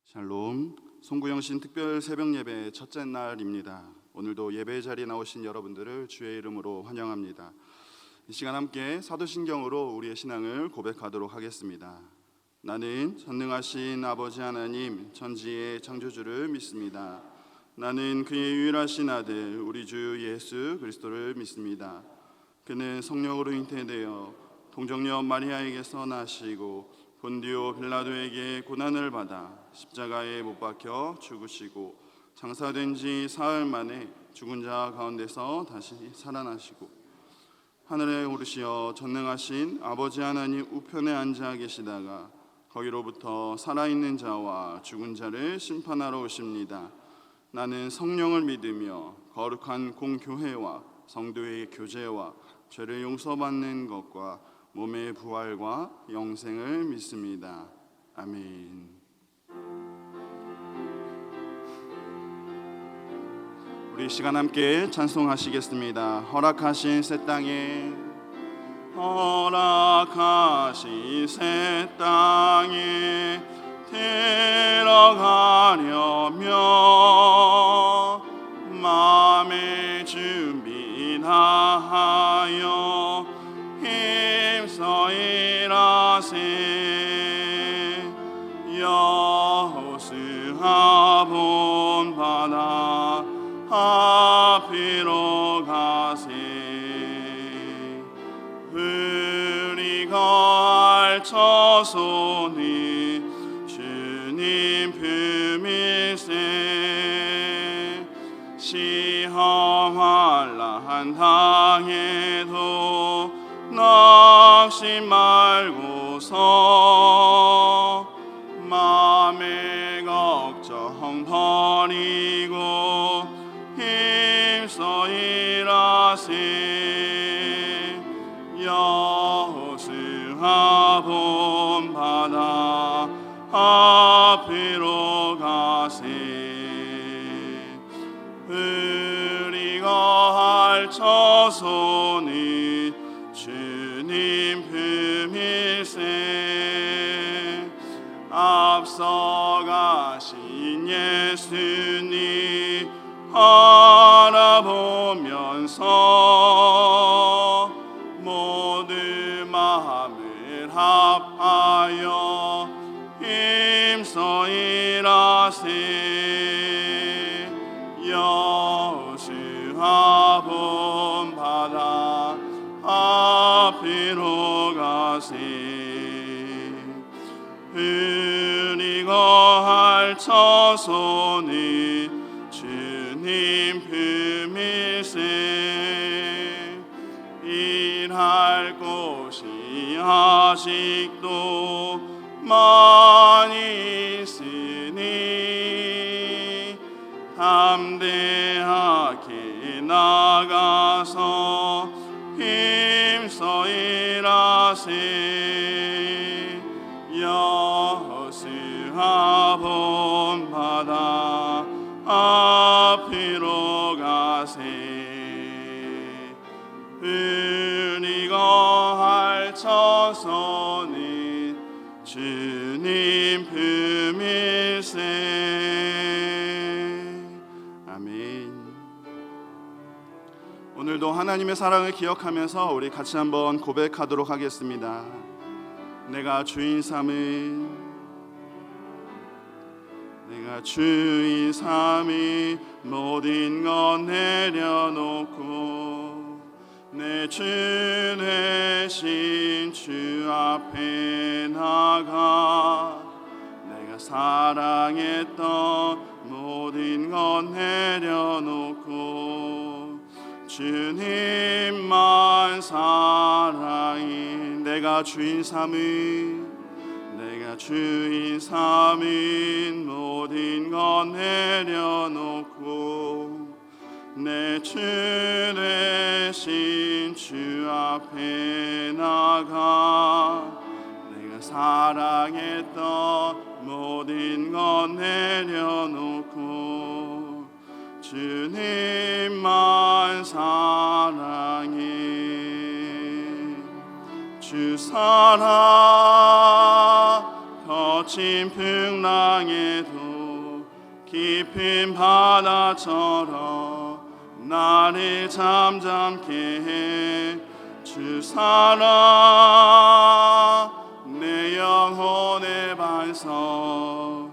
샬롬, 송구영신 특별 새벽 예배 첫째 날입니다. 오늘도 예배 자리에 나오신 여러분들을 주의 이름으로 환영합니다. 이 시간 함께 사도신경으로 우리의 신앙을 고백하도록 하겠습니다. 나는 전능하신 아버지 하나님 천지의 창조주를 믿습니다. 나는 그의 유일하신 아들 우리 주 예수 그리스도를 믿습니다. 그는 성령으로 잉태되어 동정녀 마리아에게서 나시고 본디오 빌라도에게 고난을 받아 십자가에 못 박혀 죽으시고 장사된 지 사흘 만에 죽은 자 가운데서 다시 살아나시고 하늘에 오르시어 전능하신 아버지 하나님 우편에 앉아 계시다가 거기로부터 살아있는 자와 죽은 자를 심판하러 오십니다. 나는 성령을 믿으며 거룩한 공교회와 성도의 교제와 죄를 용서받는 것과 몸의 부활과 영생을 믿습니다. 아멘. 우리 시간 함께 찬송하시겠습니다. 허락하신 새 땅에 허락하신 새 땅에 들어가려면 마음의 준비 다하여 힘써 일하세. 여호수아 본바다 앞으로 가세. 우리가 알처소니 주님 품일세. 시험한란 당해도 낙심 말고서 마음의 걱정 버리고 힘써 일하세. 여호수아 본바다 앞으로 가세. 우리가 알처소니 주님 품일세. 앞서가신 예수님 알아보면서 모두 마음을 합하여 힘써 일하세. 여호수아 본바다 앞으로 가세. 우리가 알처소니 주님 품일세. 일할 곳이 아직도 많이 있으니 담대하게 나가서 힘써 일하세. 여호수아 본바다 앞으로 가세. 우리가 알처소니 주님 품일세. 아멘. 오늘도 하나님의 사랑을 기억하면서 우리 같이 한번 고백하도록 하겠습니다. 내가 주인 삼은 모든 것 내려놓고 내 주 대신 주 앞에 나가 내가 사랑했던 모든 것 내려놓고 주님만 사랑해. 내가 주인 삼은 모든 것 내려놓고 내 주 대신 주 앞에 나가 내가 사랑했던 모든 것 내려놓고 주님만 사랑해. 주 사랑 거친 풍랑에도 깊은 바다처럼 나를 잠잠케 해. 주 사랑 내 영혼의 반석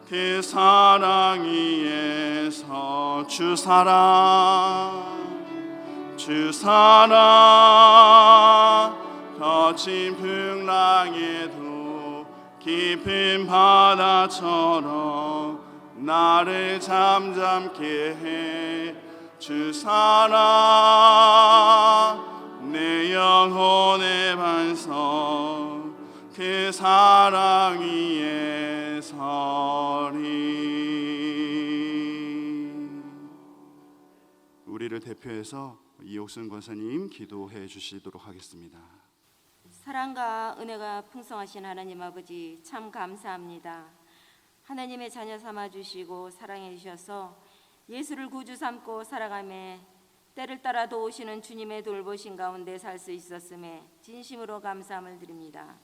그 사랑 위에서 주 사랑 거친 풍랑에도 깊은 바다처럼 나를 잠잠케 해. 주 사랑 내 영혼의 반석 그 사랑 위에 서리. 우리를 대표해서 이옥순 권사님 기도해 주시도록 하겠습니다. 사랑과 은혜가 풍성하신 하나님 아버지, 참 감사합니다. 하나님의 자녀 삼아 주시고 사랑해 주셔서 예수를 구주 삼고 살아가며 때를 따라 도우시는 주님의 돌보신 가운데 살 수 있었음에 진심으로 감사함을 드립니다.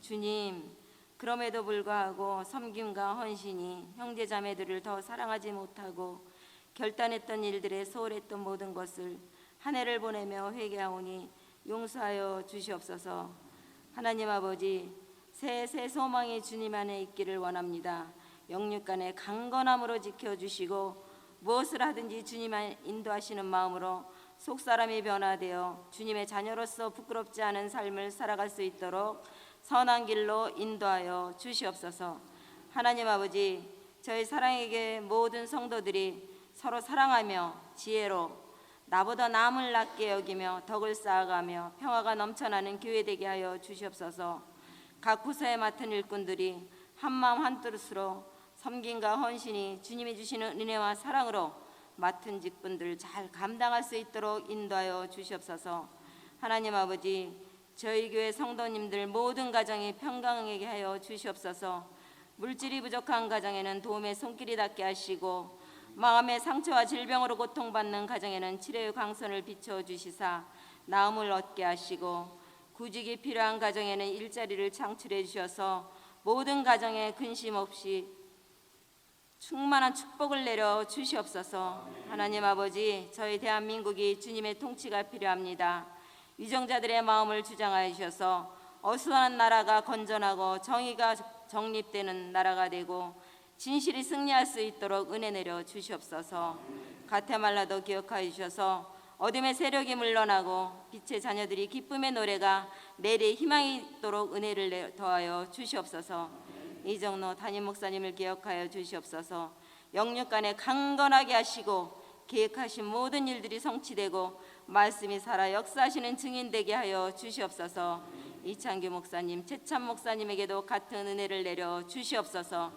주님, 그럼에도 불구하고 섬김과 헌신이 형제자매들을 더 사랑하지 못하고 결단했던 일들에 소홀했던 모든 것을 한 해를 보내며 회개하오니 용서하여 주시옵소서. 하나님 아버지, 새 소망이 주님 안에 있기를 원합니다. 영육간의 강건함으로 지켜주시고 무엇을 하든지 주님의 인도하시는 마음으로 속사람이 변화되어 주님의 자녀로서 부끄럽지 않은 삶을 살아갈 수 있도록 선한 길로 인도하여 주시옵소서. 하나님 아버지, 저희 사랑에게 모든 성도들이 서로 사랑하며 지혜로 나보다 남을 낮게 여기며 덕을 쌓아가며 평화가 넘쳐나는 교회 되게 하여 주시옵소서. 각 부서에 맡은 일꾼들이 한마음 한뜻으로 섬김과 헌신이 주님이 주시는 은혜와 사랑으로 맡은 직분들 잘 감당할 수 있도록 인도하여 주시옵소서. 하나님 아버지, 저희 교회 성도님들 모든 가정이 평강하게 하여 주시옵소서. 물질이 부족한 가정에는 도움의 손길이 닿게 하시고 마음의 상처와 질병으로 고통받는 가정에는 치료의 광선을 비춰주시사 나음을 얻게 하시고 구직이 필요한 가정에는 일자리를 창출해 주셔서 모든 가정에 근심 없이 충만한 축복을 내려 주시옵소서. 하나님 아버지, 저희 대한민국이 주님의 통치가 필요합니다. 위정자들의 마음을 주장하여 주셔서 어수선한 나라가 건전하고 정의가 정립되는 나라가 되고 진실이 승리할 수 있도록 은혜 내려 주시옵소서. 가테말라도 기억하여 주셔서 어둠의 세력이 물러나고 빛의 자녀들이 기쁨의 노래가 내일의 희망이 있도록 은혜를 더하여 주시옵소서. 이정로 담임 목사님을 기억하여 주시옵소서. 영육간에 강건하게 하시고 계획하신 모든 일들이 성취되고 말씀이 살아 역사하시는 증인 되게 하여 주시옵소서. 이창규 목사님, 최참 목사님에게도 같은 은혜를 내려 주시옵소서.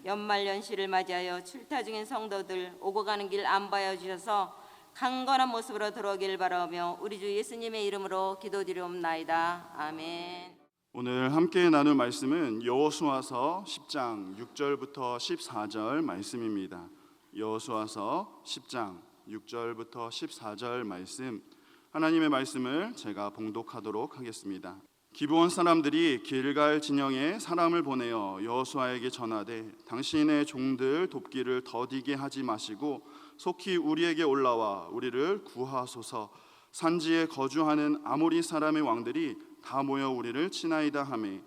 연말 연시를 맞이하여 출타 중인 성도들 오고 가는 길 안봐여 주셔서 강건한 모습으로 들어오길 바라며 우리 주 예수님의 이름으로 기도드리옵나이다. 아멘. 오늘 함께 나눌 말씀은 여호수아서 10장 6절부터 14절 말씀입니다. 여호수아서 10장 6절부터 14절 말씀, 하나님의 말씀을 제가 봉독하도록 하겠습니다. 기브온 사람들이 길갈 진영에 사람을 보내어 여호수아에게 전하되 당신의 종들 돕기를 더디게 하지 마시고 속히 우리에게 올라와 우리를 구하소서. 산지에 거주하는 아모리 사람의 왕들이 다 모여 우리를 치나이다 하매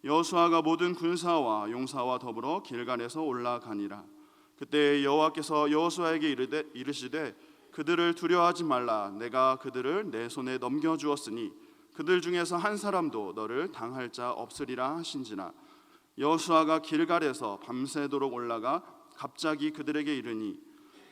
여호수아가 모든 군사와 용사와 더불어 길갈에서 올라가니라. 그때 여호와께서 여호수아에게 이르시되 그들을 두려워하지 말라. 내가 그들을 내 손에 넘겨주었으니 그들 중에서 한 사람도 너를 당할 자 없으리라 하신지라. 여호수아가 길갈에서 밤새도록 올라가 갑자기 그들에게 이르니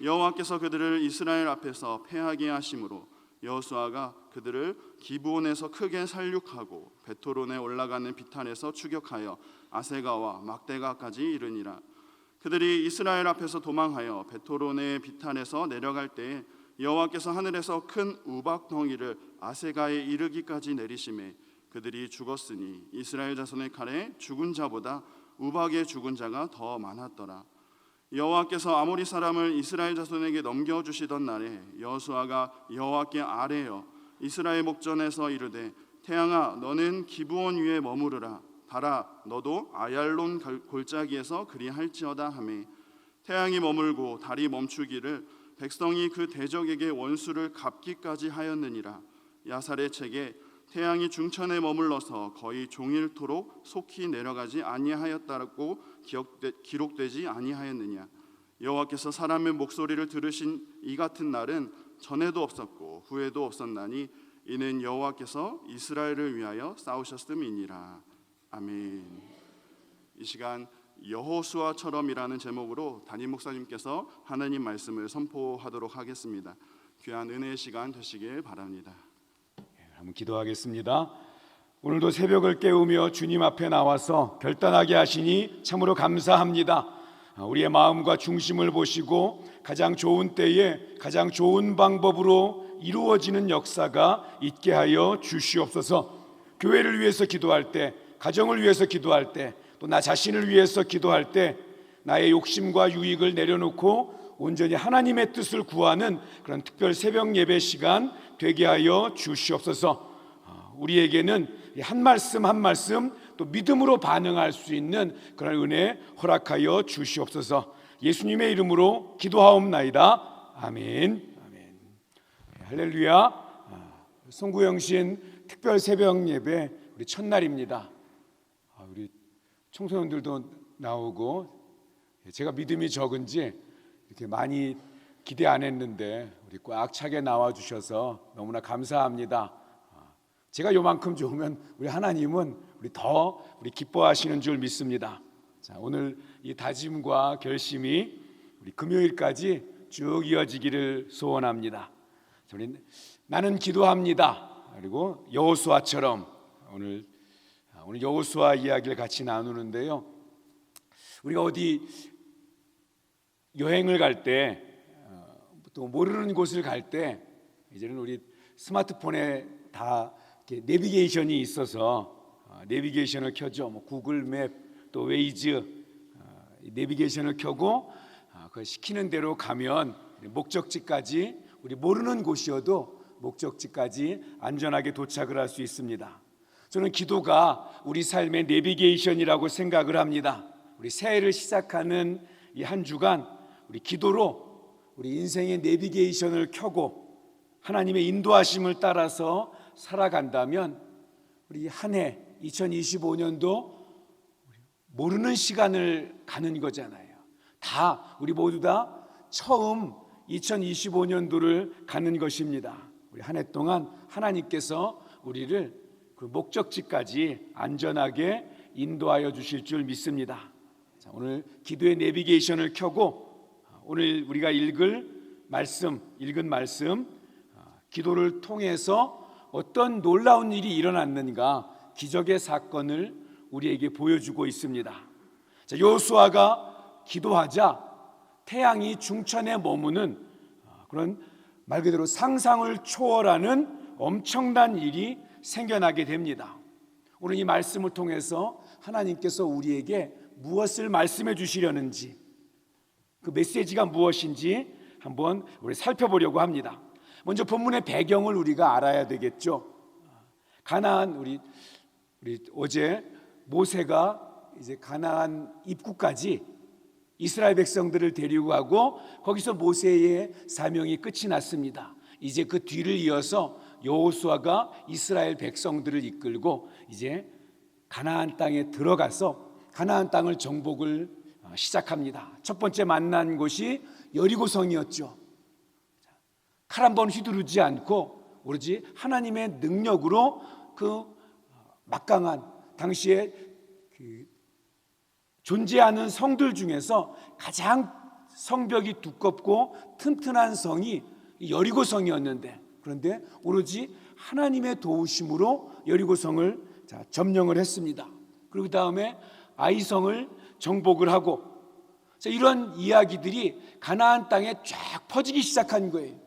여호와께서 그들을 이스라엘 앞에서 패하게 하심으로 여호수아가 그들을 기브온에서 크게 살육하고 베토론에 올라가는 비탄에서 추격하여 아세가와 막대가까지 이르니라. 그들이 이스라엘 앞에서 도망하여 베토론의 비탄에서 내려갈 때에 여호와께서 하늘에서 큰 우박 덩이를 아세가에 이르기까지 내리심에 그들이 죽었으니 이스라엘 자손의 칼에 죽은 자보다 우박에 죽은 자가 더 많았더라. 여호와께서 아모리 사람을 이스라엘 자손에게 넘겨주시던 날에 여호수아가 여호와께 아뢰어 이스라엘 목전에서 이르되 태양아 너는 기브온 위에 머무르라. 달아 너도 아얄론 골짜기에서 그리할지어다 하매 태양이 머물고 달이 멈추기를 백성이 그 대적에게 원수를 갚기까지 하였느니라. 야살의 책에 태양이 중천에 머물러서 거의 종일토록 속히 내려가지 아니하였다고 기록되지 아니하였느냐. 여호와께서 사람의 목소리를 들으신 이 같은 날은 전에도 없었고 후에도 없었나니 이는 여호와께서 이스라엘을 위하여 싸우셨음이니라. 아멘. 이 시간 여호수아처럼이라는 제목으로 담임 목사님께서 하나님 말씀을 선포하도록 하겠습니다. 귀한 은혜의 시간 되시길 바랍니다. 한번 기도하겠습니다. 오늘도 새벽을 깨우며 주님 앞에 나와서 결단하게 하시니 참으로 감사합니다. 우리의 마음과 중심을 보시고 가장 좋은 때에 가장 좋은 방법으로 이루어지는 역사가 있게 하여 주시옵소서. 교회를 위해서 기도할 때, 가정을 위해서 기도할 때, 또 나 자신을 위해서 기도할 때 나의 욕심과 유익을 내려놓고 온전히 하나님의 뜻을 구하는 그런 특별 새벽 예배 시간 되게 하여 주시옵소서. 우리에게는 한 말씀 한 말씀 또 믿음으로 반응할 수 있는 그런 은혜 허락하여 주시옵소서. 예수님의 이름으로 기도하옵나이다. 아멘. 아멘. 할렐루야. 송구영신 특별 새벽 예배 우리 첫날입니다. 우리 청소년들도 나오고 제가 믿음이 적은지 이렇게 많이 기대 안 했는데 우리 꽉 차게 나와 주셔서 너무나 감사합니다. 제가 요만큼 좋으면 우리 하나님은 우리 기뻐하시는 줄 믿습니다. 자, 오늘 이 다짐과 결심이 우리 금요일까지 쭉 이어지기를 소원합니다. 우리 나는 기도합니다. 그리고 여호수아처럼 오늘 여호수아 이야기를 같이 나누는데요. 우리가 어디 여행을 갈 때 또 모르는 곳을 갈 때 이제는 우리 스마트폰에 다 이렇게 내비게이션이 있어서 내비게이션을 켜죠. 뭐 구글 맵 또 웨이즈 내비게이션을 켜고 그 시키는 대로 가면 목적지까지 우리 모르는 곳이어도 목적지까지 안전하게 도착을 할 수 있습니다. 저는 기도가 우리 삶의 내비게이션이라고 생각을 합니다. 우리 새해를 시작하는 이 한 주간 우리 기도로 우리 인생의 내비게이션을 켜고 하나님의 인도하심을 따라서 살아간다면 우리 한 해 2025년도 모르는 시간을 가는 거잖아요. 다 우리 모두 다 처음 2025년도를 가는 것입니다. 우리 한 해 동안 하나님께서 우리를 그 목적지까지 안전하게 인도하여 주실 줄 믿습니다. 자, 오늘 기도의 내비게이션을 켜고 오늘 우리가 읽은 말씀 기도를 통해서 어떤 놀라운 일이 일어났는가 기적의 사건을 우리에게 보여주고 있습니다. 자, 여호수아가 기도하자 태양이 중천에 머무는 그런 말 그대로 상상을 초월하는 엄청난 일이 생겨나게 됩니다. 오늘 이 말씀을 통해서 하나님께서 우리에게 무엇을 말씀해 주시려는지 그 메시지가 무엇인지 한번 우리 살펴보려고 합니다. 먼저 본문의 배경을 우리가 알아야 되겠죠. 가나안 우리 어제 모세가 이제 가나안 입구까지 이스라엘 백성들을 데리고 가고 거기서 모세의 사명이 끝이 났습니다. 이제 그 뒤를 이어서 여호수아가 이스라엘 백성들을 이끌고 이제 가나안 땅에 들어가서 가나안 땅을 정복을 시작합니다. 첫 번째 만난 곳이 여리고성이었죠. 칼 한 번 휘두르지 않고 오로지 하나님의 능력으로 그 막강한 당시에 그 존재하는 성들 중에서 가장 성벽이 두껍고 튼튼한 성이 여리고성이었는데 그런데 오로지 하나님의 도우심으로 여리고성을 점령을 했습니다. 그리고 다음에 아이성을 정복을 하고 이런 이야기들이 가나안 땅에 쫙 퍼지기 시작한 거예요.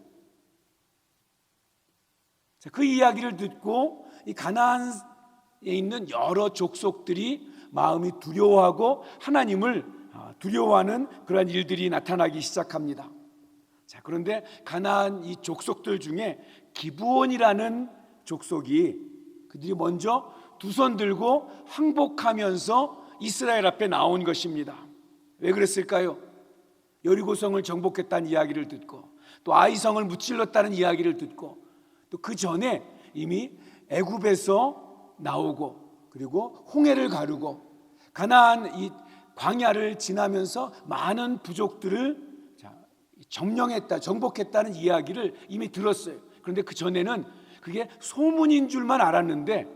그 이야기를 듣고 이 가나안에 있는 여러 족속들이 마음이 두려워하고 하나님을 두려워하는 그런 일들이 나타나기 시작합니다. 자, 그런데 가나안 이 족속들 중에 기브온이라는 족속이 그들이 먼저 두 손 들고 항복하면서 이스라엘 앞에 나온 것입니다. 왜 그랬을까요? 여리고성을 정복했다는 이야기를 듣고 또 아이성을 무찔렀다는 이야기를 듣고 또 그 전에 이미 애굽에서 나오고 그리고 홍해를 가르고 가나안 이 광야를 지나면서 많은 부족들을 점령했다, 정복했다는 이야기를 이미 들었어요. 그런데 그 전에는 그게 소문인 줄만 알았는데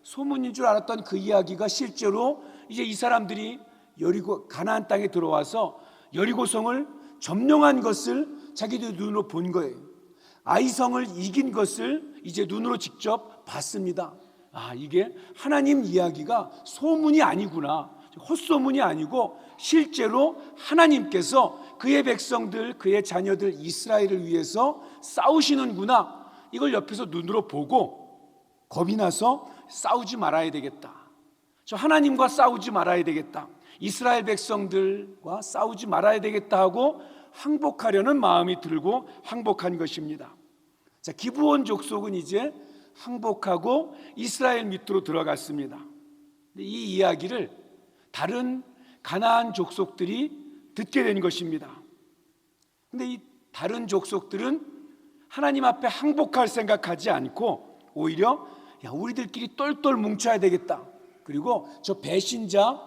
소문인 줄 알았던 그 이야기가 실제로 이제 이 사람들이 여리고 가나안 땅에 들어와서 여리고성을 점령한 것을 자기들 눈으로 본 거예요. 아이성을 이긴 것을 이제 눈으로 직접 봤습니다. 아, 이게 하나님 이야기가 소문이 아니구나, 헛소문이 아니고 실제로 하나님께서 그의 백성들, 그의 자녀들 이스라엘을 위해서 싸우시는구나, 이걸 옆에서 눈으로 보고 겁이 나서 싸우지 말아야 되겠다, 저 하나님과 싸우지 말아야 되겠다, 이스라엘 백성들과 싸우지 말아야 되겠다 하고 항복하려는 마음이 들고 항복한 것입니다. 자, 기브온 족속은 이제 항복하고 이스라엘 밑으로 들어갔습니다. 이 이야기를 다른 가나안 족속들이 듣게 된 것입니다. 근데 이 다른 족속들은 하나님 앞에 항복할 생각하지 않고 오히려 우리들끼리 똘똘 뭉쳐야 되겠다, 그리고 저 배신자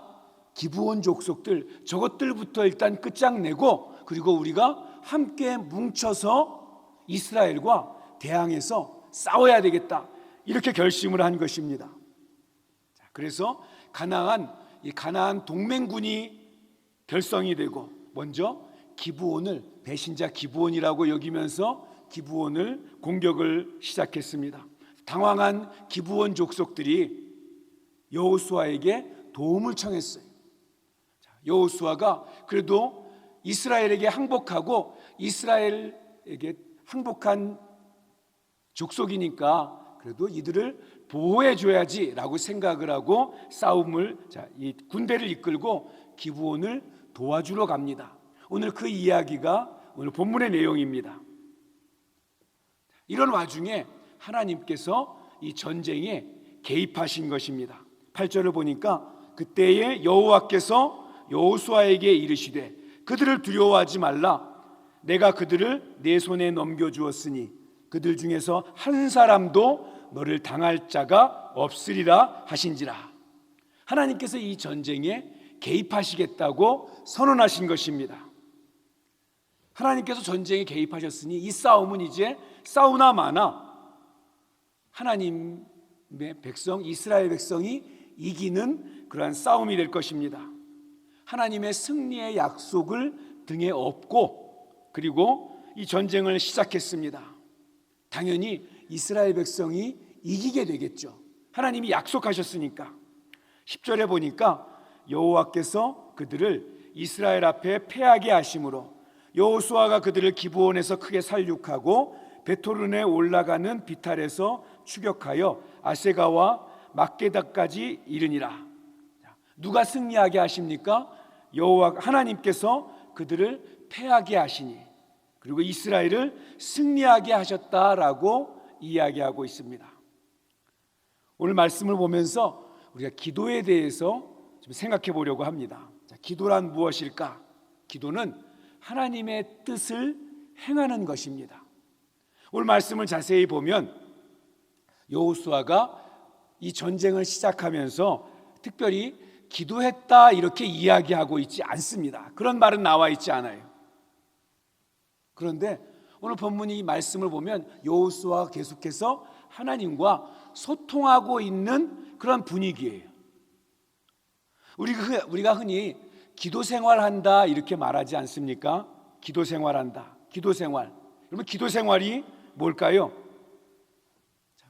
기브온 족속들 저것들부터 일단 끝장내고 그리고 우리가 함께 뭉쳐서 이스라엘과 대항해서 싸워야 되겠다, 이렇게 결심을 한 것입니다. 그래서 가나안 동맹군이 결성이 되고 먼저 기브온을 배신자 기브온이라고 여기면서 기브온을 공격을 시작했습니다. 당황한 기브온 족속들이 여호수아에게 도움을 청했어요. 여호수아가 그래도 이스라엘에게 항복하고 이스라엘에게 항복한 족속이니까 그래도 이들을 보호해 줘야지라고 생각을 하고 이 군대를 이끌고 기브온을 도와주러 갑니다. 오늘 그 이야기가 오늘 본문의 내용입니다. 이런 와중에 하나님께서 이 전쟁에 개입하신 것입니다. 8절을 보니까 그때에 여호와께서 여호수아에게 이르시되 그들을 두려워하지 말라, 내가 그들을 내 손에 넘겨주었으니 그들 중에서 한 사람도 너를 당할 자가 없으리라 하신지라. 하나님께서 이 전쟁에 개입하시겠다고 선언하신 것입니다. 하나님께서 전쟁에 개입하셨으니 이 싸움은 이제 싸우나 마나 하나님의 백성 이스라엘 백성이 이기는 그러한 싸움이 될 것입니다. 하나님의 승리의 약속을 등에 업고 그리고 이 전쟁을 시작했습니다. 당연히 이스라엘 백성이 이기게 되겠죠. 하나님이 약속하셨으니까. 10절에 보니까 여호와께서 그들을 이스라엘 앞에 패하게 하심으로 여호수아가 그들을 기브온에서 크게 살육하고 베토른에 올라가는 비탈에서 추격하여 아세가와 막게다까지 이르니라. 누가 승리하게 하십니까? 여호와 하나님께서 그들을 패하게 하시니 그리고 이스라엘을 승리하게 하셨다라고 이야기하고 있습니다. 오늘 말씀을 보면서 우리가 기도에 대해서 좀 생각해 보려고 합니다. 자, 기도란 무엇일까? 기도는 하나님의 뜻을 행하는 것입니다. 오늘 말씀을 자세히 보면 여호수아가 이 전쟁을 시작하면서 특별히 기도했다 이렇게 이야기하고 있지 않습니다. 그런 말은 나와 있지 않아요. 그런데 오늘 본문이 말씀을 보면 여호수아가 계속해서 하나님과 소통하고 있는 그런 분위기예요. 우리가 흔히 기도 생활한다 이렇게 말하지 않습니까? 기도 생활한다. 기도 생활. 여러분 기도 생활이 뭘까요?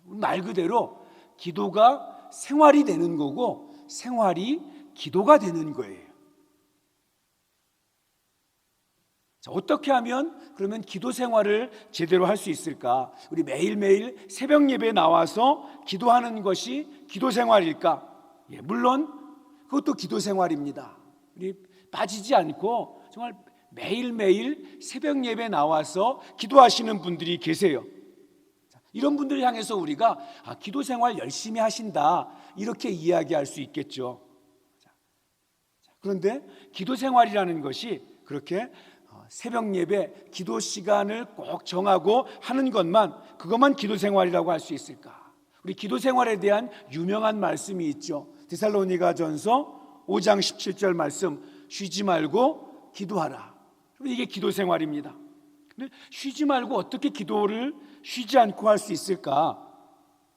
말 그대로 기도가 생활이 되는 거고 생활이 기도가 되는 거예요. 자, 어떻게 하면 그러면 기도 생활을 제대로 할 수 있을까? 우리 매일매일 새벽 예배에 나와서 기도하는 것이 기도 생활일까? 예, 물론 그것도 기도 생활입니다. 우리 빠지지 않고 정말 매일매일 새벽 예배에 나와서 기도하시는 분들이 계세요. 자, 이런 분들을 향해서 우리가 기도 생활 열심히 하신다 이렇게 이야기할 수 있겠죠. 그런데 기도 생활이라는 것이 그렇게 새벽 예배 기도 시간을 꼭 정하고 하는 그것만 기도 생활이라고 할 수 있을까? 우리 기도 생활에 대한 유명한 말씀이 있죠. 데살로니가전서 5장 17절 말씀, 쉬지 말고 기도하라. 이게 기도 생활입니다. 근데 쉬지 말고 어떻게 기도를 쉬지 않고 할 수 있을까?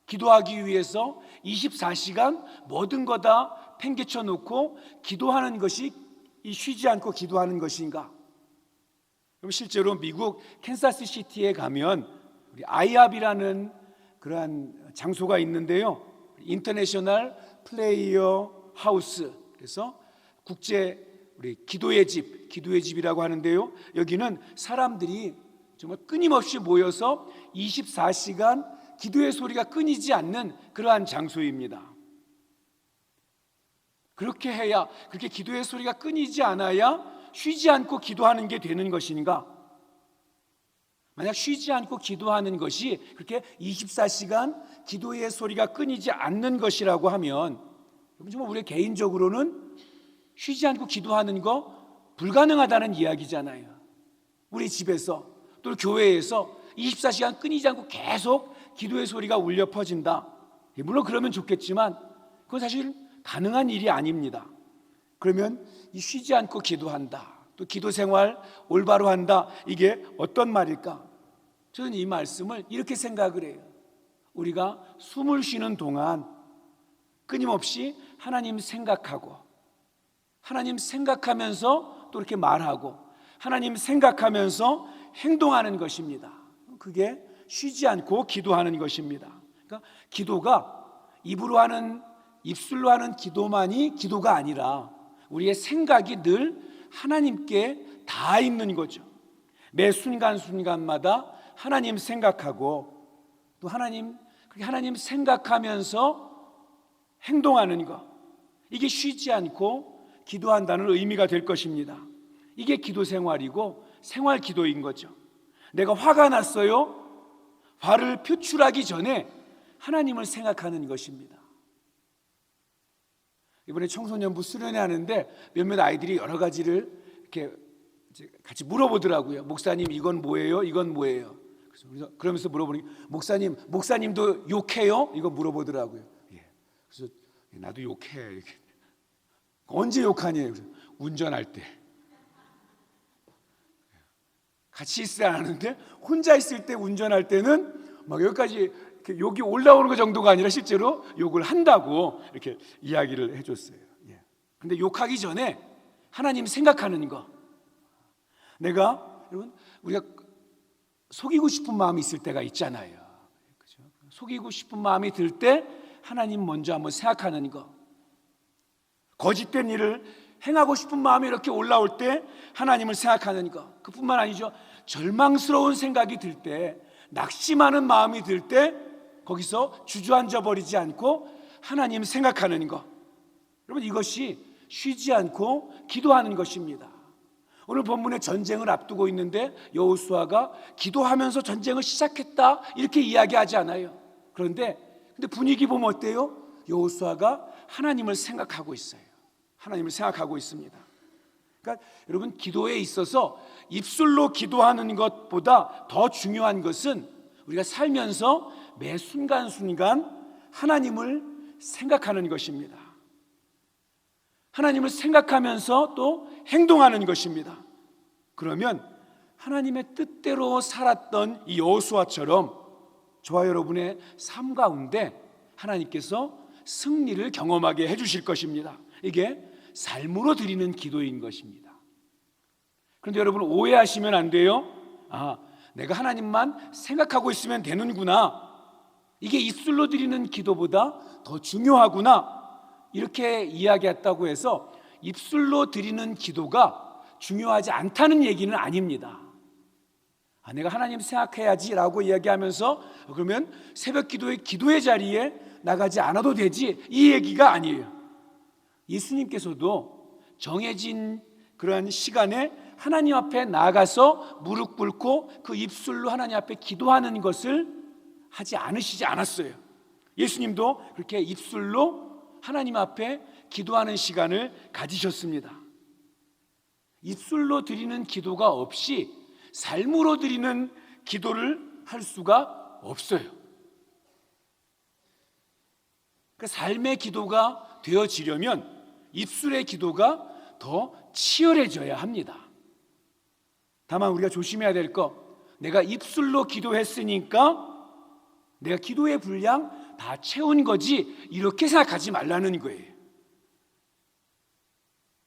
기도하기 위해서 24시간 모든 거 다 팽개쳐 놓고 기도하는 것이 이 쉬지 않고 기도하는 것인가? 그럼 실제로 미국 캔사스 시티에 가면 우리 아이압이라는 그러한 장소가 있는데요. 인터내셔널 플레이어 하우스, 그래서 국제 우리 기도의 집이라고 하는데요. 여기는 사람들이 정말 끊임없이 모여서 24시간 기도의 소리가 끊이지 않는 그러한 장소입니다. 그렇게 기도의 소리가 끊이지 않아야 쉬지 않고 기도하는 게 되는 것인가? 만약 쉬지 않고 기도하는 것이 그렇게 24시간 기도의 소리가 끊이지 않는 것이라고 하면 정말 우리 개인적으로는 쉬지 않고 기도하는 거 불가능하다는 이야기잖아요. 우리 집에서 또 교회에서 24시간 끊이지 않고 계속 기도의 소리가 울려 퍼진다. 물론 그러면 좋겠지만 그건 사실 가능한 일이 아닙니다. 그러면 이 쉬지 않고 기도한다, 또 기도 생활 올바로 한다, 이게 어떤 말일까? 저는 이 말씀을 이렇게 생각을 해요. 우리가 숨을 쉬는 동안 끊임없이 하나님 생각하고, 하나님 생각하면서 또 이렇게 말하고, 하나님 생각하면서 행동하는 것입니다. 그게 쉬지 않고 기도하는 것입니다. 그러니까 기도가 입술로 하는 기도만이 기도가 아니라 우리의 생각이 늘 하나님께 닿아 있는 거죠. 매 순간순간마다 하나님 생각하고 또 하나님 생각하면서 행동하는 것, 이게 쉬지 않고 기도한다는 의미가 될 것입니다. 이게 기도 생활이고 생활 기도인 거죠. 내가 화가 났어요. 화를 표출하기 전에 하나님을 생각하는 것입니다. 이번에 청소년부 수련회 하는데 몇몇 아이들이 여러 가지를 이렇게 같이 물어보더라고요. 목사님, 이건 뭐예요? 이건 뭐예요? 그러면서 물어보니 목사님도 욕해요? 이거 물어보더라고요. 그래서 나도 욕해. 이렇게. 언제 욕하니? 운전할 때. 같이 있어야 하는데 혼자 있을 때 운전할 때는 막 여기까지 욕이 올라오는 것 정도가 아니라 실제로 욕을 한다고 이렇게 이야기를 해줬어요. 그런데 욕하기 전에 하나님 생각하는 거. 여러분, 우리가 속이고 싶은 마음이 있을 때가 있잖아요. 그렇죠? 속이고 싶은 마음이 들 때 하나님 먼저 한번 생각하는 거. 거짓된 일을 행하고 싶은 마음이 이렇게 올라올 때 하나님을 생각하는 것. 그뿐만 아니죠. 절망스러운 생각이 들 때, 낙심하는 마음이 들 때 거기서 주저앉아 버리지 않고 하나님 생각하는 것. 여러분, 이것이 쉬지 않고 기도하는 것입니다. 오늘 본문에 전쟁을 앞두고 있는데 여호수아가 기도하면서 전쟁을 시작했다 이렇게 이야기하지 않아요. 근데 분위기 보면 어때요? 여호수아가 하나님을 생각하고 있어요. 하나님을 생각하고 있습니다. 그러니까 여러분, 기도에 있어서 입술로 기도하는 것보다 더 중요한 것은 우리가 살면서 매 순간순간 하나님을 생각하는 것입니다. 하나님을 생각하면서 또 행동하는 것입니다. 그러면 하나님의 뜻대로 살았던 이 여호수아처럼 저와 여러분의 삶 가운데 하나님께서 승리를 경험하게 해주실 것입니다. 이게 삶으로 드리는 기도인 것입니다. 그런데 여러분, 오해하시면 안 돼요. 내가 하나님만 생각하고 있으면 되는구나, 이게 입술로 드리는 기도보다 더 중요하구나, 이렇게 이야기했다고 해서 입술로 드리는 기도가 중요하지 않다는 얘기는 아닙니다. 내가 하나님 생각해야지 라고 이야기하면서 그러면 새벽 기도의 자리에 나가지 않아도 되지, 이 얘기가 아니에요. 예수님께서도 정해진 그러한 시간에 하나님 앞에 나가서 무릎 꿇고 그 입술로 하나님 앞에 기도하는 것을 하지 않으시지 않았어요. 예수님도 그렇게 입술로 하나님 앞에 기도하는 시간을 가지셨습니다. 입술로 드리는 기도가 없이 삶으로 드리는 기도를 할 수가 없어요. 그 삶의 기도가 되어지려면 입술의 기도가 더 치열해져야 합니다. 다만 우리가 조심해야 될 거, 내가 입술로 기도했으니까 내가 기도의 분량 다 채운 거지 이렇게 생각하지 말라는 거예요.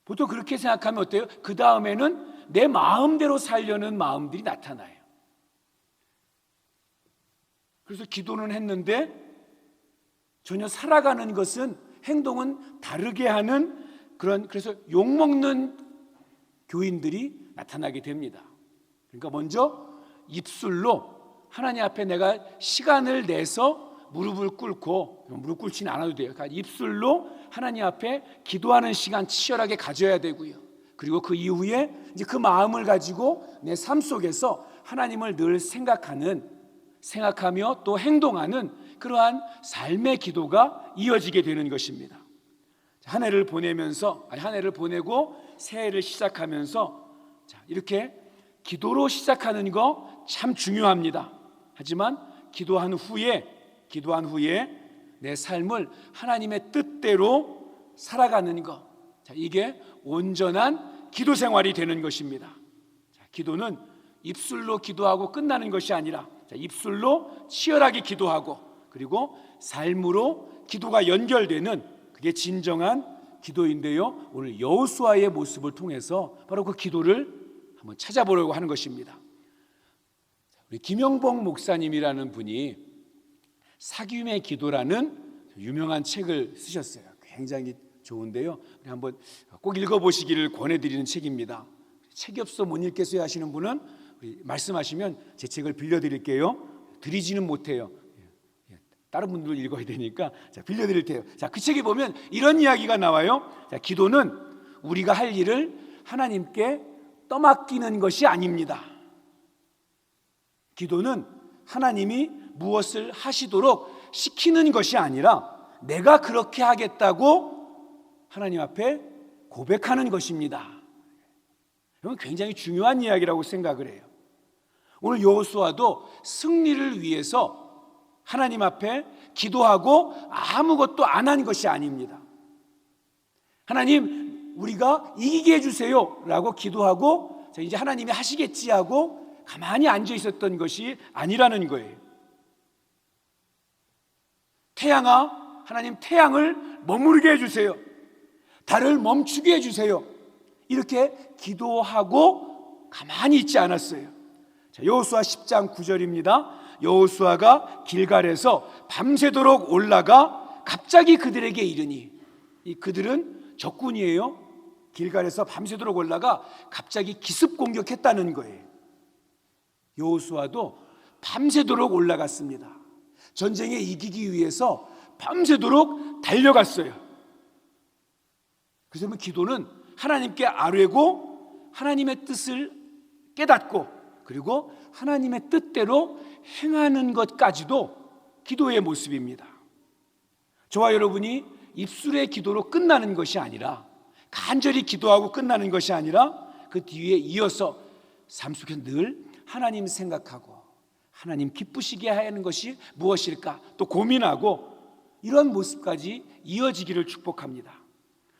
보통 그렇게 생각하면 어때요? 그 다음에는 내 마음대로 살려는 마음들이 나타나요. 그래서 기도는 했는데 전혀 살아가는 것은, 행동은 다르게 하는 그래서 욕먹는 교인들이 나타나게 됩니다. 그러니까 먼저 입술로 하나님 앞에 내가 시간을 내서 무릎을 꿇고, 무릎 꿇지는 않아도 돼요. 그러니까 입술로 하나님 앞에 기도하는 시간 치열하게 가져야 되고요. 그리고 그 이후에 이제 그 마음을 가지고 내 삶 속에서 하나님을 늘 생각하며 또 행동하는 그러한 삶의 기도가 이어지게 되는 것입니다. 한 해를 보내고 새해를 시작하면서 이렇게 기도로 시작하는 거 참 중요합니다. 하지만 기도한 후에 내 삶을 하나님의 뜻대로 살아가는 것, 이게 온전한 기도 생활이 되는 것입니다. 기도는 입술로 기도하고 끝나는 것이 아니라 입술로 치열하게 기도하고 그리고 삶으로 기도가 연결되는, 그게 진정한 기도인데요. 오늘 여호수아의 모습을 통해서 바로 그 기도를 한번 찾아보려고 하는 것입니다. 우리 김영복 목사님이라는 분이 사귐의 기도라는 유명한 책을 쓰셨어요. 굉장히 좋은데요. 우리 한번 꼭 읽어보시기를 권해드리는 책입니다. 책이 없어 못 읽겠어요 하시는 분은 말씀하시면 제 책을 빌려드릴게요. 드리지는 못해요. 다른 분들 읽어야 되니까 빌려드릴 테요. 그 책에 보면 이런 이야기가 나와요. 기도는 우리가 할 일을 하나님께 떠맡기는 것이 아닙니다. 기도는 하나님이 무엇을 하시도록 시키는 것이 아니라 내가 그렇게 하겠다고 하나님 앞에 고백하는 것입니다. 이건 굉장히 중요한 이야기라고 생각을 해요. 오늘 여호수아도 승리를 위해서 하나님 앞에 기도하고 아무것도 안 한 것이 아닙니다. 하나님, 우리가 이기게 해주세요 라고 기도하고 이제 하나님이 하시겠지 하고 가만히 앉아 있었던 것이 아니라는 거예요. 태양아, 하나님 태양을 머무르게 해주세요. 달을 멈추게 해주세요. 이렇게 기도하고 가만히 있지 않았어요. 여호수아 10장 9절입니다. 여호수아가 길갈에서 밤새도록 올라가 갑자기 그들에게 이르니, 이 그들은 적군이에요. 길갈에서 밤새도록 올라가 갑자기 기습 공격했다는 거예요. 여호수아도 밤새도록 올라갔습니다. 전쟁에 이기기 위해서 밤새도록 달려갔어요. 그래서 기도는 하나님께 아뢰고 하나님의 뜻을 깨닫고 그리고 하나님의 뜻대로 행하는 것까지도 기도의 모습입니다. 저와 여러분이 입술의 기도로 끝나는 것이 아니라, 간절히 기도하고 끝나는 것이 아니라 그 뒤에 이어서 삶 속에 늘 하나님 생각하고 하나님 기쁘시게 하는 것이 무엇일까 또 고민하고, 이런 모습까지 이어지기를 축복합니다.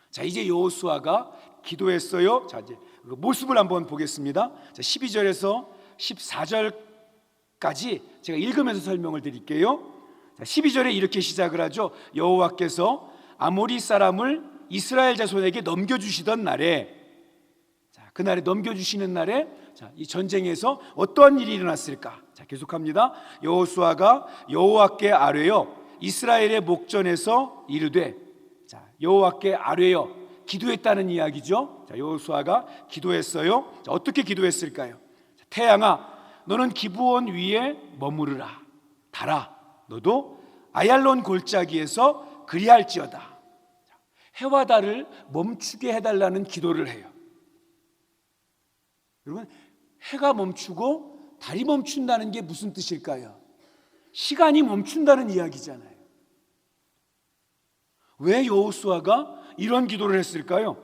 자, 이제 여호수아가 기도했어요. 자, 이제 그 모습을 한번 보겠습니다. 자, 12절에서 14절까지 제가 읽으면서 설명을 드릴게요. 자, 12절에 이렇게 시작을 하죠. 여호와께서 아모리 사람을 이스라엘 자손에게 넘겨주시던 날에, 자, 그날에 넘겨주시는 날에, 자, 이 전쟁에서 어떠한 일이 일어났을까? 자, 계속합니다. 여호수아가 여호와께 아뢰어 이스라엘의 목전에서 이르되, 자, 여호와께 아뢰어 기도했다는 이야기죠. 자, 여호수아가 기도했어요. 자, 어떻게 기도했을까요? 자, 태양아, 너는 기브온 위에 머무르라. 달아, 너도 아얄론 골짜기에서 그리할지어다. 자, 해와 달을 멈추게 해달라는 기도를 해요. 여러분, 해가 멈추고 달이 멈춘다는 게 무슨 뜻일까요? 시간이 멈춘다는 이야기잖아요. 왜 여호수아가 이런 기도를 했을까요?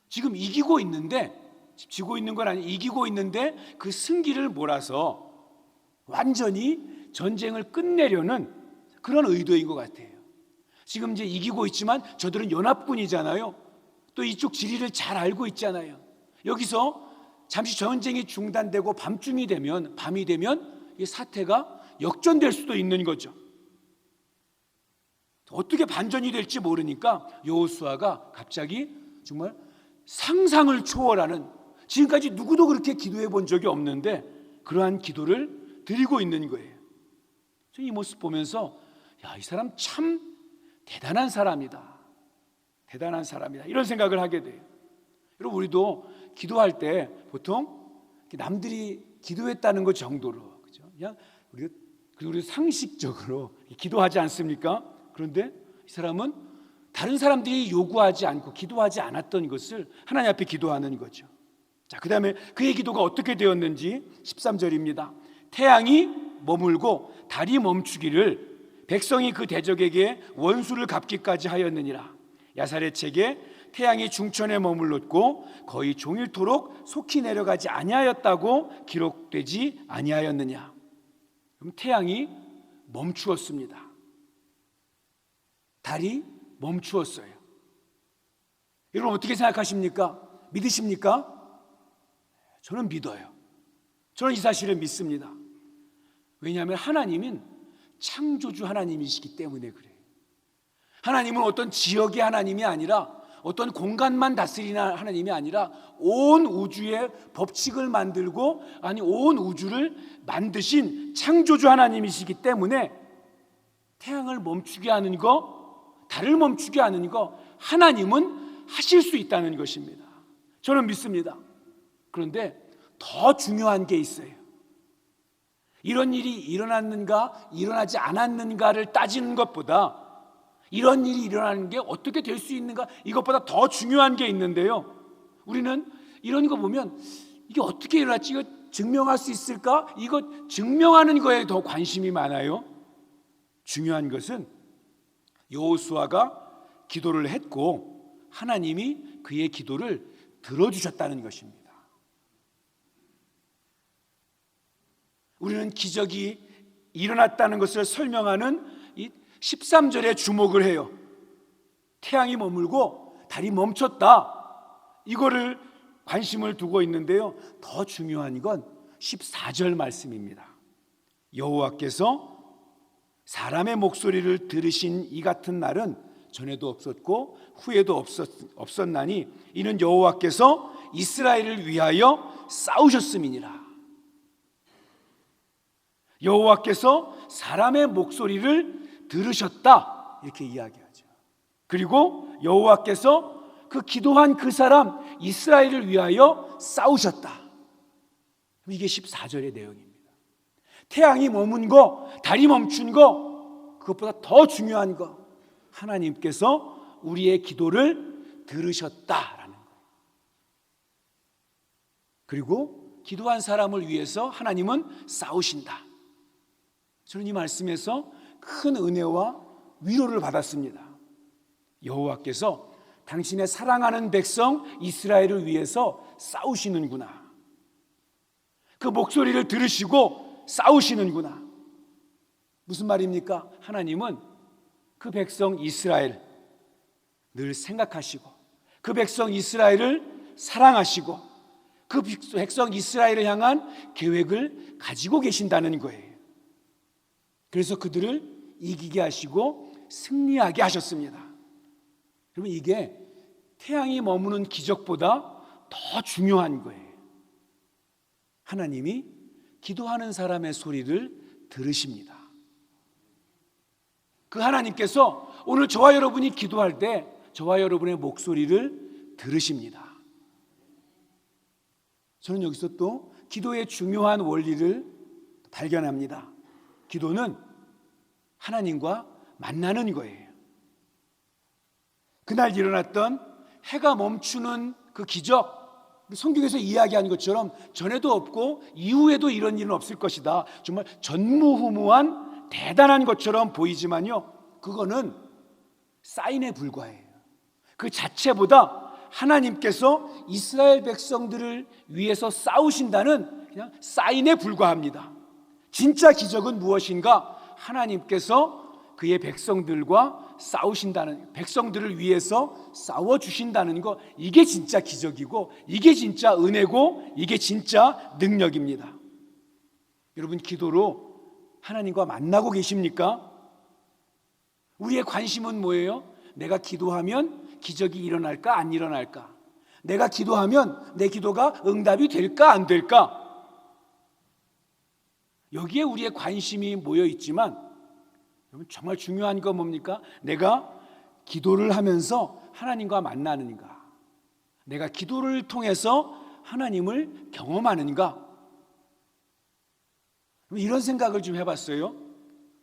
지금 이기고 있는데, 지고 있는 건 아니, 이기고 있는데 그 승기를 몰아서 완전히 전쟁을 끝내려는 그런 의도인 것 같아요. 지금 이제 이기고 있지만 저들은 연합군이잖아요. 또 이쪽 지리를 잘 알고 있잖아요. 여기서 잠시 전쟁이 중단되고 밤이 되면 이 사태가 역전될 수도 있는 거죠. 어떻게 반전이 될지 모르니까 여호수아가 갑자기 정말 상상을 초월하는, 지금까지 누구도 그렇게 기도해 본 적이 없는데 그러한 기도를 드리고 있는 거예요. 이 모습 보면서 이 사람 참 대단한 사람이다. 대단한 사람이다. 이런 생각을 하게 돼요. 여러분, 우리도 기도할 때 보통 남들이 기도했다는 것 정도로, 그죠? 그냥 우리 상식적으로 기도하지 않습니까? 그런데 이 사람은 다른 사람들이 요구하지 않고 기도하지 않았던 것을 하나님 앞에 기도하는 거죠. 자, 그 다음에 그의 기도가 어떻게 되었는지 13절입니다. 태양이 머물고 달이 멈추기를 백성이 그 대적에게 원수를 갚기까지 하였느니라. 야살의 책에 태양이 중천에 머물렀고 거의 종일토록 속히 내려가지 아니하였다고 기록되지 아니하였느냐. 그럼 태양이 멈추었습니다. 달이 멈추었어요. 여러분 어떻게 생각하십니까? 믿으십니까? 저는 믿어요. 저는 이 사실을 믿습니다. 왜냐하면 하나님은 창조주 하나님이시기 때문에 그래요. 하나님은 어떤 지역의 하나님이 아니라, 어떤 공간만 다스리는 하나님이 아니라 온 우주의 법칙을 만들고, 온 우주를 만드신 창조주 하나님이시기 때문에 태양을 멈추게 하는 거, 달을 멈추게 하는 거 하나님은 하실 수 있다는 것입니다. 저는 믿습니다. 그런데 더 중요한 게 있어요. 이런 일이 일어났는가 일어나지 않았는가를 따지는 것보다 이런 일이 일어나는 게 어떻게 될 수 있는가, 이것보다 더 중요한 게 있는데요. 우리는 이런 거 보면 이게 어떻게 일어났지, 이거 증명할 수 있을까, 이거 증명하는 거에 더 관심이 많아요. 중요한 것은 여호수아가 기도를 했고 하나님이 그의 기도를 들어주셨다는 것입니다. 우리는 기적이 일어났다는 것을 설명하는 이 13절에 주목을 해요. 태양이 머물고 달이 멈췄다, 이거를 관심을 두고 있는데요. 더 중요한 건 14절 말씀입니다. 여호와께서 사람의 목소리를 들으신 이 같은 날은 전에도 없었고 후에도 없었나니 이는 여호와께서 이스라엘을 위하여 싸우셨음이니라. 여호와께서 사람의 목소리를 들으셨다, 이렇게 이야기하죠. 그리고 여호와께서 그 기도한 그 사람 이스라엘을 위하여 싸우셨다. 이게 14절의 내용입니다. 태양이 머문 거, 달이 멈춘 거, 그것보다 더 중요한 거, 하나님께서 우리의 기도를 들으셨다라는 거예요. 그리고 기도한 사람을 위해서 하나님은 싸우신다. 저는 이 말씀에서 큰 은혜와 위로를 받았습니다. 여호와께서 당신의 사랑하는 백성 이스라엘을 위해서 싸우시는구나. 그 목소리를 들으시고 싸우시는구나. 무슨 말입니까? 하나님은 그 백성 이스라엘 늘 생각하시고 그 백성 이스라엘을 사랑하시고 그 백성 이스라엘을 향한 계획을 가지고 계신다는 거예요. 그래서 그들을 이기게 하시고 승리하게 하셨습니다. 여러분, 이게 태양이 머무는 기적보다 더 중요한 거예요. 하나님이 기도하는 사람의 소리를 들으십니다. 그 하나님께서 오늘 저와 여러분이 기도할 때 저와 여러분의 목소리를 들으십니다. 저는 여기서 또 기도의 중요한 원리를 발견합니다. 기도는 하나님과 만나는 거예요. 그날 일어났던 해가 멈추는 그 기적, 성경에서 이야기한 것처럼 전에도 없고 이후에도 이런 일은 없을 것이다. 정말 전무후무한 대단한 것처럼 보이지만요, 그거는 사인에 불과해요. 그 자체보다 하나님께서 이스라엘 백성들을 위해서 싸우신다는 그냥 사인에 불과합니다. 진짜 기적은 무엇인가? 하나님께서 그의 백성들과 싸우신다는, 백성들을 위해서 싸워주신다는 것, 이게 진짜 기적이고, 이게 진짜 은혜고, 이게 진짜 능력입니다. 여러분, 기도로 하나님과 만나고 계십니까? 우리의 관심은 뭐예요? 내가 기도하면 기적이 일어날까 안 일어날까? 내가 기도하면 내 기도가 응답이 될까 안 될까? 여기에 우리의 관심이 모여 있지만, 여러분, 정말 중요한 건 뭡니까? 내가 기도를 하면서 하나님과 만나는가? 내가 기도를 통해서 하나님을 경험하는가? 이런 생각을 좀 해봤어요.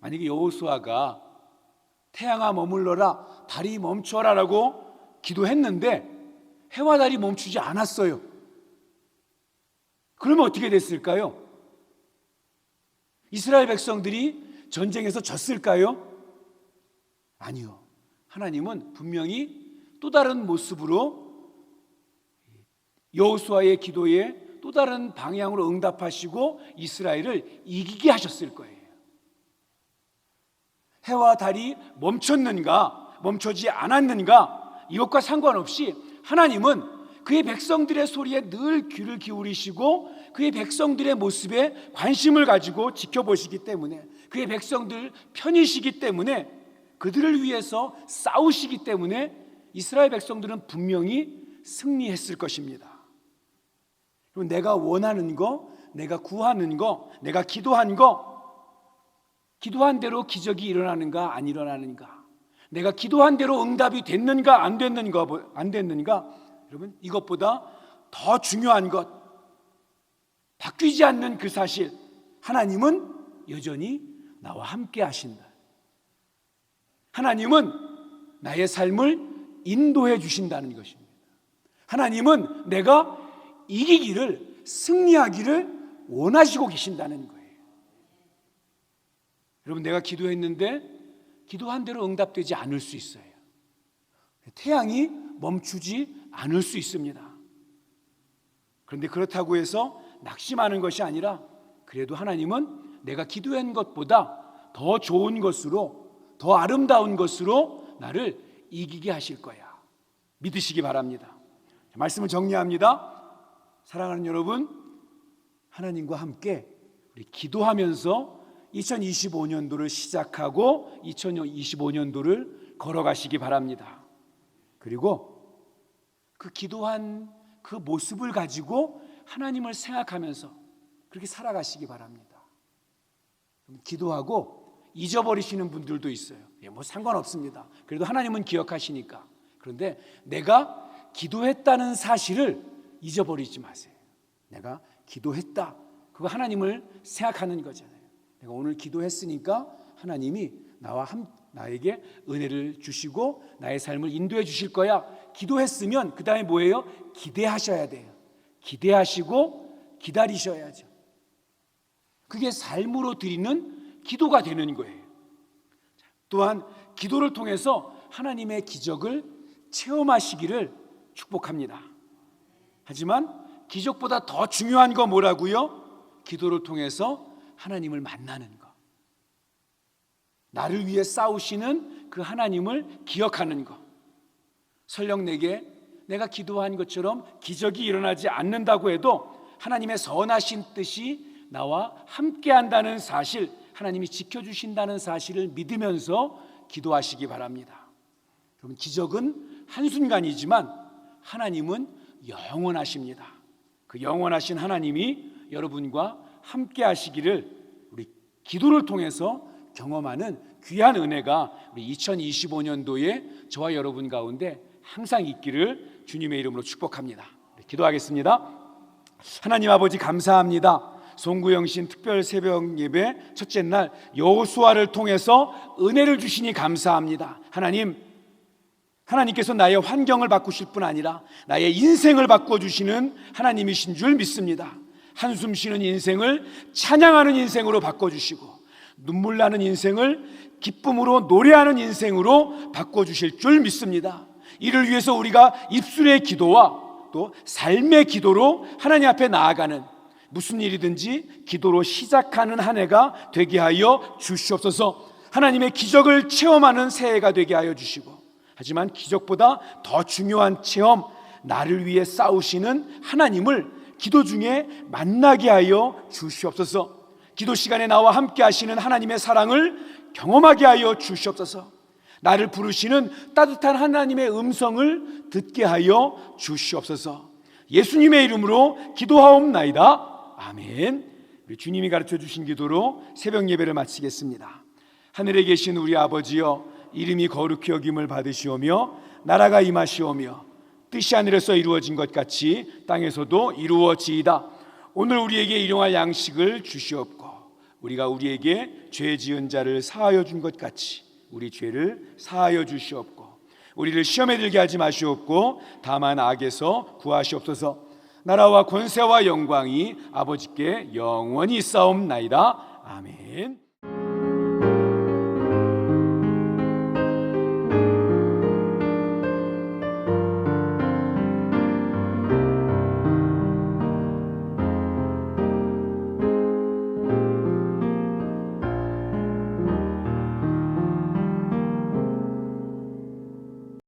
만약에 여호수아가 태양아 머물러라, 달이 멈춰라라고 기도했는데 해와 달이 멈추지 않았어요. 그러면 어떻게 됐을까요? 이스라엘 백성들이 전쟁에서 졌을까요? 아니요. 하나님은 분명히 또 다른 모습으로 여호수아의 기도에 또 다른 방향으로 응답하시고 이스라엘을 이기게 하셨을 거예요. 해와 달이 멈췄는가, 멈춰지 않았는가, 이것과 상관없이 하나님은 그의 백성들의 소리에 늘 귀를 기울이시고 그의 백성들의 모습에 관심을 가지고 지켜보시기 때문에, 그의 백성들 편이시기 때문에, 그들을 위해서 싸우시기 때문에 이스라엘 백성들은 분명히 승리했을 것입니다. 그럼 내가 원하는 거, 내가 구하는 거, 내가 기도한 거, 기도한 대로 기적이 일어나는가 안 일어나는가, 내가 기도한 대로 응답이 됐는가 안 됐는가, 여러분, 이것보다 더 중요한 것, 바뀌지 않는 그 사실, 하나님은 여전히 나와 함께 하신다. 하나님은 나의 삶을 인도해 주신다는 것입니다. 하나님은 내가 이기기를, 승리하기를 원하시고 계신다는 거예요. 여러분, 내가 기도했는데 기도한 대로 응답되지 않을 수 있어요. 태양이 멈추지 않을 수 있습니다. 그런데 그렇다고 해서 낙심하는 것이 아니라, 그래도 하나님은 내가 기도한 것보다 더 좋은 것으로, 더 아름다운 것으로 나를 이기게 하실 거야. 믿으시기 바랍니다. 말씀을 정리합니다. 사랑하는 여러분, 하나님과 함께 우리 기도하면서 2025년도를 시작하고 2025년도를 걸어가시기 바랍니다. 그리고 그 기도한 그 모습을 가지고 하나님을 생각하면서 그렇게 살아가시기 바랍니다. 기도하고 잊어버리시는 분들도 있어요. 뭐 상관없습니다. 그래도 하나님은 기억하시니까. 그런데 내가 기도했다는 사실을 잊어버리지 마세요. 내가 기도했다, 그거 하나님을 생각하는 거잖아요. 내가 오늘 기도했으니까 하나님이 나에게 은혜를 주시고 나의 삶을 인도해 주실 거야. 기도했으면 그 다음에 뭐예요? 기대하셔야 돼요. 기대하시고 기다리셔야죠. 그게 삶으로 드리는 기도가 되는 거예요. 또한 기도를 통해서 하나님의 기적을 체험하시기를 축복합니다. 하지만 기적보다 더 중요한 거 뭐라고요? 기도를 통해서 하나님을 만나는 것, 나를 위해 싸우시는 그 하나님을 기억하는 것. 설령 내가 기도한 것처럼 기적이 일어나지 않는다고 해도 하나님의 선하신 뜻이 나와 함께한다는 사실, 하나님이 지켜주신다는 사실을 믿으면서 기도하시기 바랍니다. 여러분, 기적은 한순간이지만 하나님은 영원하십니다. 그 영원하신 하나님이 여러분과 함께 하시기를 우리 기도를 통해서 경험하는 귀한 은혜가 우리 2025년도에 저와 여러분 가운데 항상 있기를 주님의 이름으로 축복합니다. 기도하겠습니다. 하나님 아버지, 감사합니다. 송구영신 특별 새벽 예배 첫째 날 여호수아를 통해서 은혜를 주시니 감사합니다. 하나님, 하나님께서 나의 환경을 바꾸실 뿐 아니라 나의 인생을 바꿔주시는 하나님이신 줄 믿습니다. 한숨 쉬는 인생을 찬양하는 인생으로 바꿔주시고, 눈물 나는 인생을 기쁨으로 노래하는 인생으로 바꿔주실 줄 믿습니다. 이를 위해서 우리가 입술의 기도와 또 삶의 기도로 하나님 앞에 나아가는, 무슨 일이든지 기도로 시작하는 한 해가 되게 하여 주시옵소서. 하나님의 기적을 체험하는 새해가 되게 하여 주시고, 하지만 기적보다 더 중요한 체험, 나를 위해 싸우시는 하나님을 기도 중에 만나게 하여 주시옵소서. 기도 시간에 나와 함께 하시는 하나님의 사랑을 경험하게 하여 주시옵소서. 나를 부르시는 따뜻한 하나님의 음성을 듣게 하여 주시옵소서. 예수님의 이름으로 기도하옵나이다. 아멘. 우리 주님이 가르쳐 주신 기도로 새벽 예배를 마치겠습니다. 하늘에 계신 우리 아버지여, 이름이 거룩히 여김을 받으시오며 나라가 임하시오며 뜻이 하늘에서 이루어진 것 같이 땅에서도 이루어지이다. 오늘 우리에게 일용할 양식을 주시옵고, 우리가 우리에게 죄 지은 자를 사하여 준 것 같이 우리 죄를 사하여 주시옵고, 우리를 시험에 들게 하지 마시옵고 다만 악에서 구하시옵소서. 나라와 권세와 영광이 아버지께 영원히 있사옵나이다. 아멘.